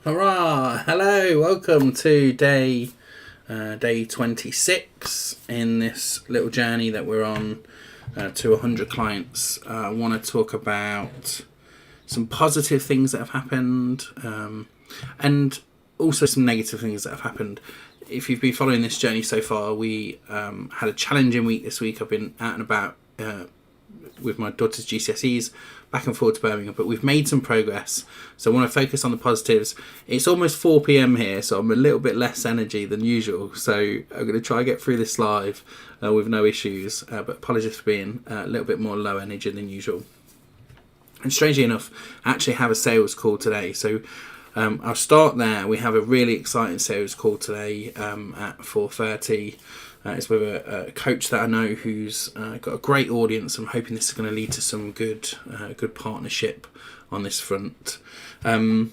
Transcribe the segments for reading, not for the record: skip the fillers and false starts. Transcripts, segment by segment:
Hurrah! Hello, welcome to day 26 in this little journey that we're on to 100 clients. I want to talk about some positive things that have happened and also some negative things that have happened. If you've been following this journey so far, we had a challenging week this week. I've been out and about with my daughter's GCSEs, back and forth to Birmingham, but we've made some progress. So I want to focus on the positives. It's almost 4 p.m. here, so I'm a little bit less energy than usual. So I'm going to try and get through this live with no issues, but apologies for being a little bit more low energy than usual. And strangely enough, I actually have a sales call today. So I'll start there. We have a really exciting sales call today at 4:30. It's with a coach that I know who's got a great audience. I'm hoping this is going to lead to some good partnership on this front. And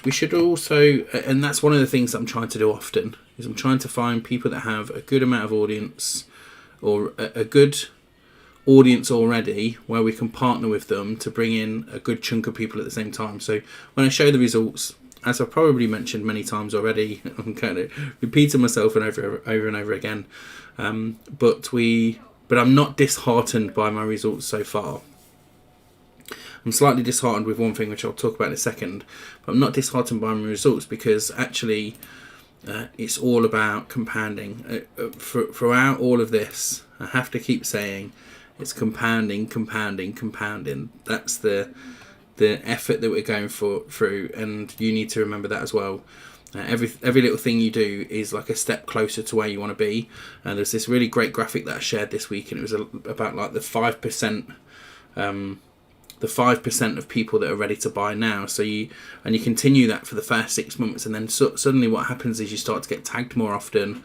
we should also, and that's one of the things that I'm trying to do often, is I'm trying to find people that have a good amount of audience or a good audience already where we can partner with them to bring in a good chunk of people at the same time. So when I show the results, as I've probably mentioned many times already, I'm kind of repeating myself over and over again. But I'm not disheartened by my results so far. I'm slightly disheartened with one thing, which I'll talk about in a second. But I'm not disheartened by my results because actually it's all about compounding. Throughout all of this, I have to keep saying it's compounding. That's the effort that we're going through, and you need to remember that as well. Every little thing you do is like a step closer to where you want to be. And there's this really great graphic that I shared this week, and it was about like the 5%, the 5% of people that are ready to buy now. So you continue that for the first 6 months, and then suddenly what happens is you start to get tagged more often.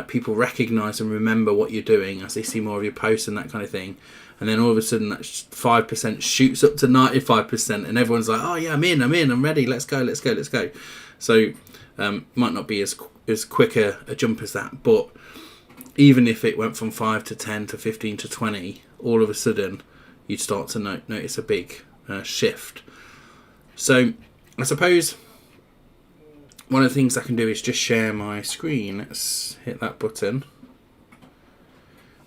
People recognise and remember what you're doing as they see more of your posts and that kind of thing. And then all of a sudden that 5% shoots up to 95%, and everyone's like, oh yeah, I'm in, I'm ready, let's go. So might not be as quick a jump as that, but even if it went from 5 to 10 to 15 to 20, all of a sudden you'd start to notice a big shift. So I suppose one of the things I can do is just share my screen. Let's hit that button,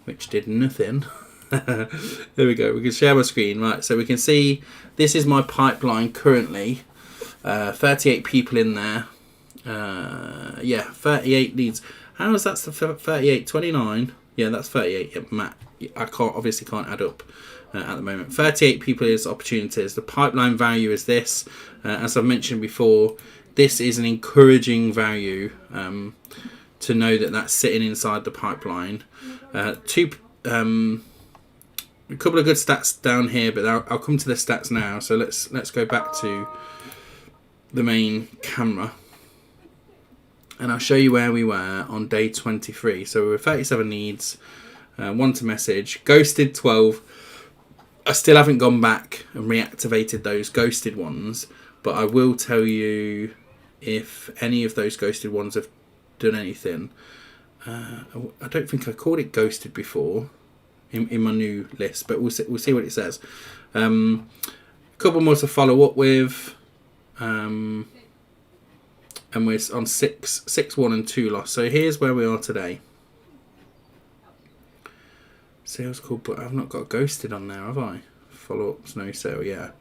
which did nothing. There we go. We can share my screen, right? So we can see this is my pipeline currently. 38 people in there. 38 leads. How is that 38? 29? Yeah, that's 38. Yeah, Matt, I can't add up at the moment. 38 people is opportunities. The pipeline value is this. As I've mentioned before, this is an encouraging value to know that that's sitting inside the pipeline. A couple of good stats down here, but I'll come to the stats now. So let's go back to the main camera, and I'll show you where we were on day 23. So we were 37 leads, one to message, ghosted 12. I still haven't gone back and reactivated those ghosted ones, but I will tell you if any of those ghosted ones have done anything. I don't think I called it ghosted before in my new list, but we'll see what it says. A couple more to follow up with, and we're on 6 won and 2 lost. So here's where we are today. Sales call, but I've not got ghosted on there, have I? Follow ups, no sale, yeah.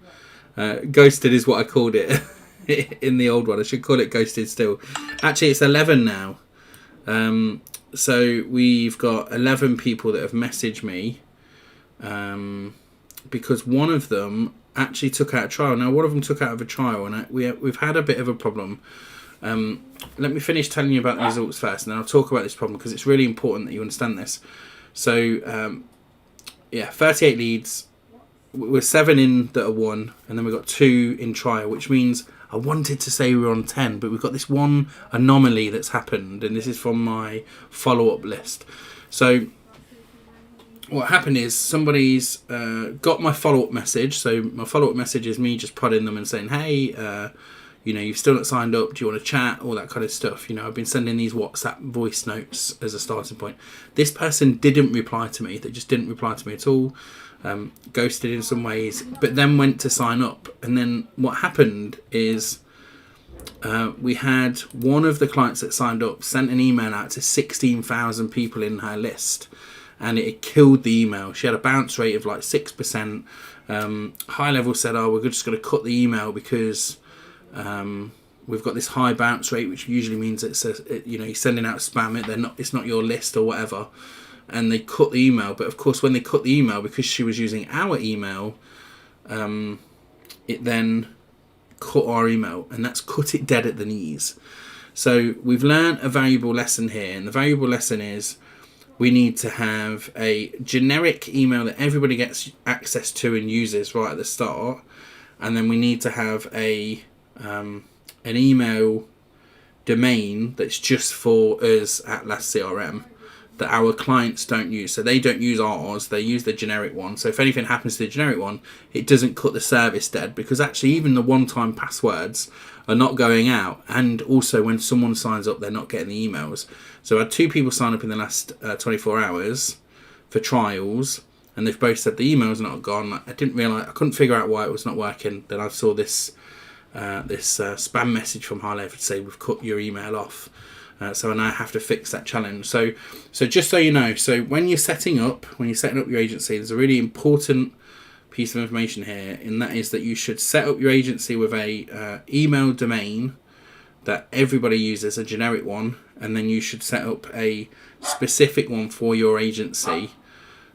Ghosted is what I called it in the old one. I should call it ghosted still. Actually, it's 11 now. So we've got 11 people that have messaged me because one of them actually took out a trial. Now, one of them took out of a trial, and we've had a bit of a problem. Let me finish telling you about the results first, and then I'll talk about this problem because it's really important that you understand this. So, 38 leads. We're 7 in that are won, and then we've got 2 in trial, which means I wanted to say we were on 10, but we've got this one anomaly that's happened, and this is from my follow-up list. So what happened is somebody's got my follow-up message. So my follow-up message is me just prodding them and saying, hey, you've still not signed up. Do you want to chat? All that kind of stuff. I've been sending these WhatsApp voice notes as a starting point. This person didn't reply to me. They just didn't reply to me at all. Ghosted in some ways, but then went to sign up. And then what happened is we had one of the clients that signed up sent an email out to 16,000 people in her list, and it killed the email. She had a bounce rate of like 6%. HighLevel said, "Oh, we're just going to cut the email because we've got this high bounce rate, which usually means you're sending out spam. It's not your list or whatever." And they cut the email. But of course, when they cut the email, because she was using our email, it then cut our email, and that's cut it dead at the knees. So we've learned a valuable lesson here, and the valuable lesson is we need to have a generic email that everybody gets access to and uses right at the start, and then we need to have an email domain that's just for us at Last CRM that our clients don't use. So they don't use ours, they use the generic one. So if anything happens to the generic one, it doesn't cut the service dead, because actually even the one-time passwords are not going out, and also when someone signs up, they're not getting the emails. So I had 2 people sign up in the last 24 hours for trials, and they've both said the email's not gone. I couldn't figure out why it was not working. Then I saw this spam message from HighLevel to say we've cut your email off. So I now have to fix that challenge. So just so you know, so when you're setting up your agency, there's a really important piece of information here, and that is that you should set up your agency with a email domain that everybody uses, a generic one, and then you should set up a specific one for your agency,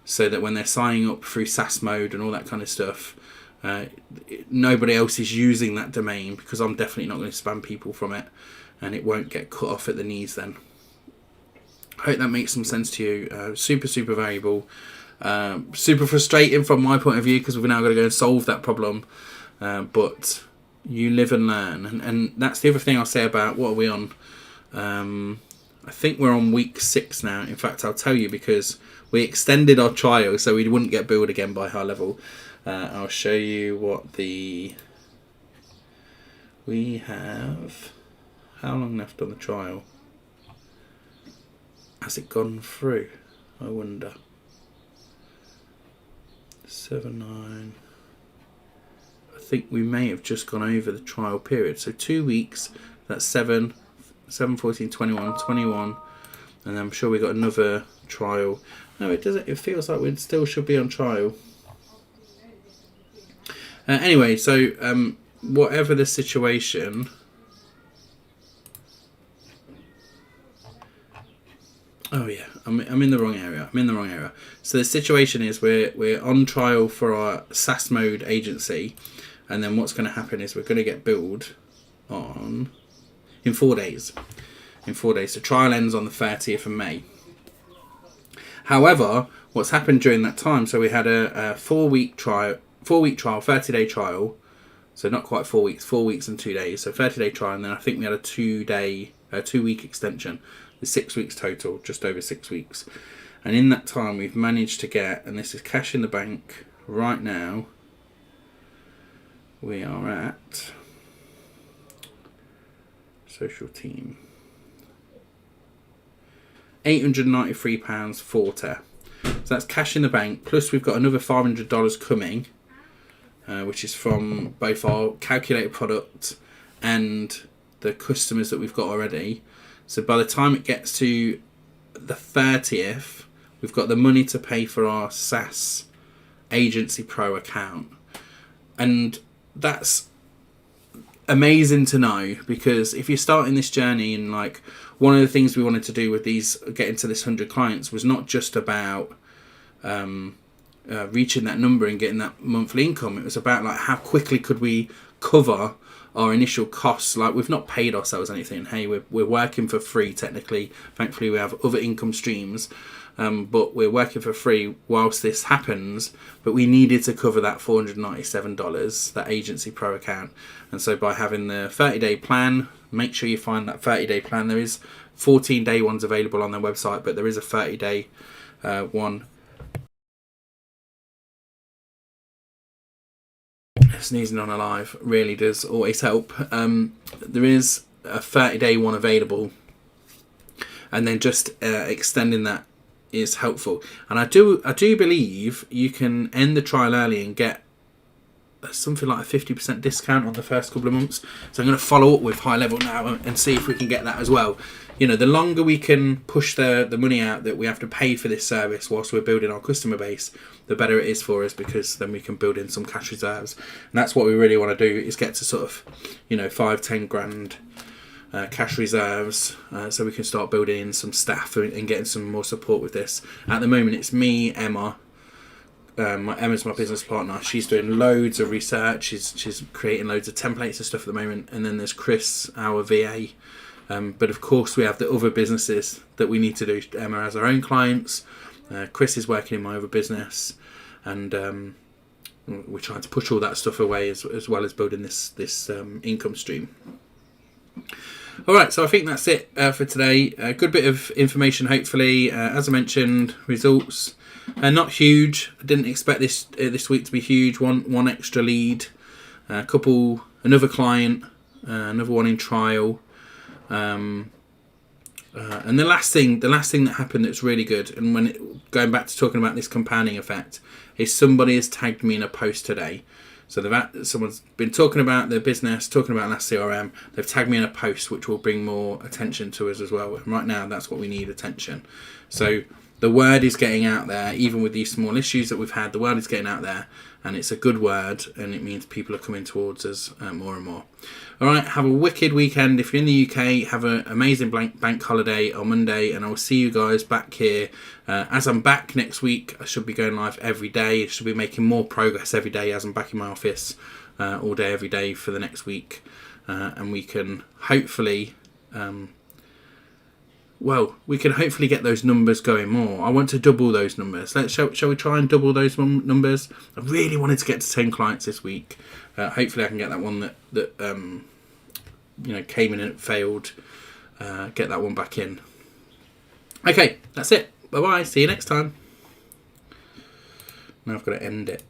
so that when they're signing up through SaaS mode and all that kind of stuff, nobody else is using that domain, because I'm definitely not going to spam people from it, and it won't get cut off at the knees then. I hope that makes some sense to you. Super valuable. Super frustrating from my point of view, because we've now got to go and solve that problem. But you live and learn. And that's the other thing I'll say about, what are we on? I think we're on week 6 now. In fact, I'll tell you, because we extended our trial so we wouldn't get billed again by HighLevel. I'll show you what we have. How long left on the trial? Has it gone through? I wonder. 7, 9. I think we may have just gone over the trial period. So 2 weeks, that's 7, 14, 21, 21. And I'm sure we got another trial. No, it doesn't. It feels like we still should be on trial. Anyway, so whatever the situation... Oh yeah, I'm in the wrong area. So the situation is we're on trial for our SaaS mode agency, and then what's going to happen is we're going to get billed in 4 days. The trial ends on the 30th of May. However, what's happened during that time? So we had a 4-week trial, 30-day trial. So not quite 4 weeks, 4 weeks and 2 days. So 30-day trial, and then I think we had a 2-week extension. 6 weeks total, just over 6 weeks. And in that time, we've managed to get, and this is cash in the bank right now, we are at social team £893.40. So that's cash in the bank, plus we've got another $500 coming, which is from both our calculator product and the customers that we've got already. So by the time it gets to the 30th, we've got the money to pay for our SaaS Agency Pro account. And that's amazing to know, because if you're starting this journey, and like one of the things we wanted to do with getting to this 100 clients was not just about reaching that number and getting that monthly income. It was about like how quickly could we cover our initial costs. Like, we've not paid ourselves anything. Hey, we're working for free technically. Thankfully, we have other income streams, but we're working for free whilst this happens. But we needed to cover that $497, that Agency Pro account. And so by having the 30-day plan, make sure you find that 30-day plan. There is 14-day ones available on their website, but there is a 30-day one. Sneezing on a live really does always help. There is a 30-day one available, and then just extending that is helpful. And I do believe you can end the trial early and get something like a 50% discount on the first couple of months. So I'm going to follow up with HighLevel now and see if we can get that as well. You know, the longer we can push the money out that we have to pay for this service whilst we're building our customer base, the better it is for us, because then we can build in some cash reserves. And that's what we really want to do, is get to sort of, you know, 5-10 grand cash reserves, so we can start building in some staff and getting some more support with this. At the moment, it's me, Emma. Emma's my business partner. She's doing loads of research. She's creating loads of templates and stuff at the moment. And then there's Chris, our VA. But of course, we have the other businesses that we need to do. Emma has her own clients. Chris is working in my other business, and we're trying to push all that stuff away as well as building this income stream. All right, so I think that's it for today. A good bit of information, hopefully. As I mentioned, results are not huge. I didn't expect this week to be huge. One extra lead, another client, another one in trial, and the last thing that happened that's really good. And going back to talking about this compounding effect, is somebody has tagged me in a post today. So someone's been talking about their business, talking about Last CRM. They've tagged me in a post, which will bring more attention to us as well. And right now, that's what we need, attention. So the word is getting out there, even with these small issues that we've had. The word is getting out there, and it's a good word, and it means people are coming towards us more and more. All right, have a wicked weekend. If you're in the UK, have an amazing bank holiday on Monday, and I will see you guys back here. As I'm back next week, I should be going live every day. I should be making more progress every day as I'm back in my office all day, every day for the next week. And we can hopefully... we can hopefully get those numbers going more. I want to double those numbers. Shall we try and double those numbers? I really wanted to get to 10 clients this week. Hopefully I can get that one that came in and failed. Get that one back in. Okay, that's it. Bye-bye. See you next time. Now I've got to end it.